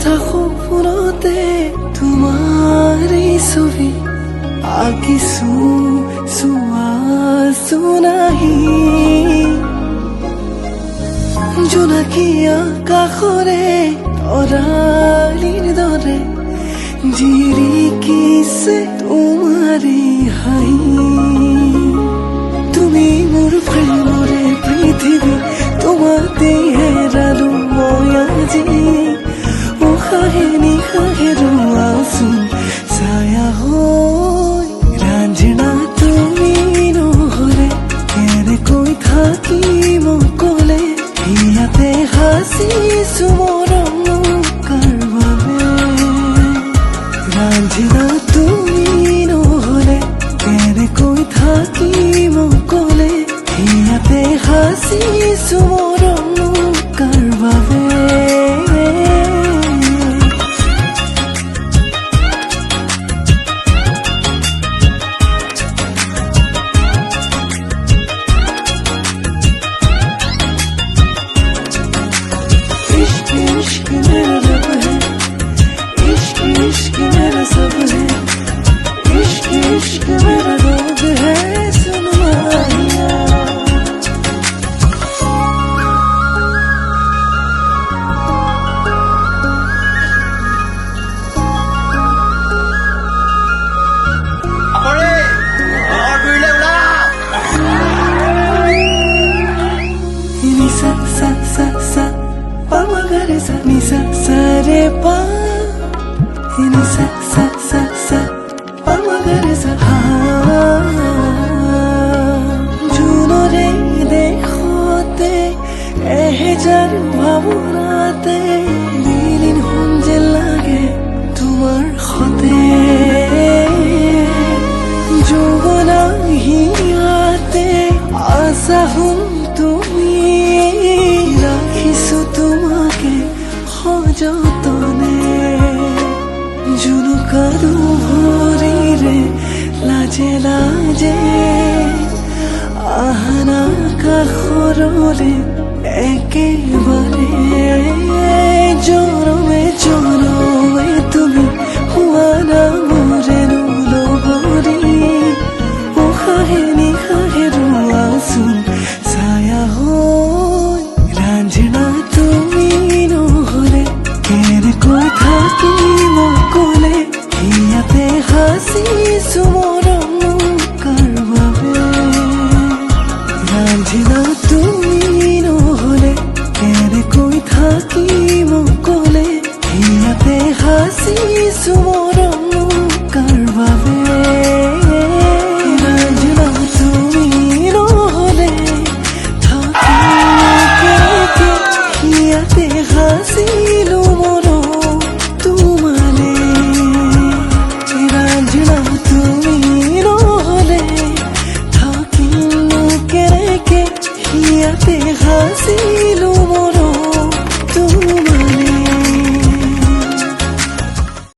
था সপোনতে তোমাৰ ছবি আঁকিছো চোৱাছো নাহি জোনাকী আকাশৰে তৰালিৰ দৰে জিৰিকিছে তোমাৰে হাঁহি তুমি মোৰ প্ৰেমৰে পৃথিৱী তোমাতে হেৰালো মই আজি উশাহে নিশাহে ৰোৱাচোন ছায়া হৈ ৰাঞ্জনা তুমি নহ'লে কেনেকৈ থাকিম অকলে ইয়াতে সাঁচিছো মৰম কাৰ বাবে ৰাঞ্জনা তুমি নহ'লে কেনেকৈ থাকিম অকলে ইয়াতে সাঁচিছো মৰম কাৰ বাবে इश्क मेरा रब है इश्क इश्क मेरा सब है इश्क इश्क मेरा रोग है सुन माहिया Nisa sa sa sa pa magare sa nisa sa re pa nisa sa sa sa pa magare sa ha juno re dekhote ehejar bhabonate dilin honje lage tumar khote jogona hiate asa hun তুমি রাখিছো তোমাকে সযতনে জুনুকা দুভৰিৰে লাজে লাজে আহানা কাষৰলে একেবাৰে জনমে জনমে তুমি হোৱা না মোৰে লগৰী উশাহে নিশাহে ৰোৱাচোন ছায়া হৈ ৰাঞ্জনা তুমি নহ'লে কেনেকৈ থাকিম অকলে ইয়াতে সাঁচিছো মৰম কাৰ বাবে ৰাঞ্জনা তুমি নহ'লে কেনেকৈ থাকিম অকলে ইয়াতে সাঁচিছো মৰম কাৰ বাবে হাসিলো মৰম তোমালে ৰাঞ্জনা তুমি নহ'লে থাকিম কেনেকে ইয়াতে হাসিলো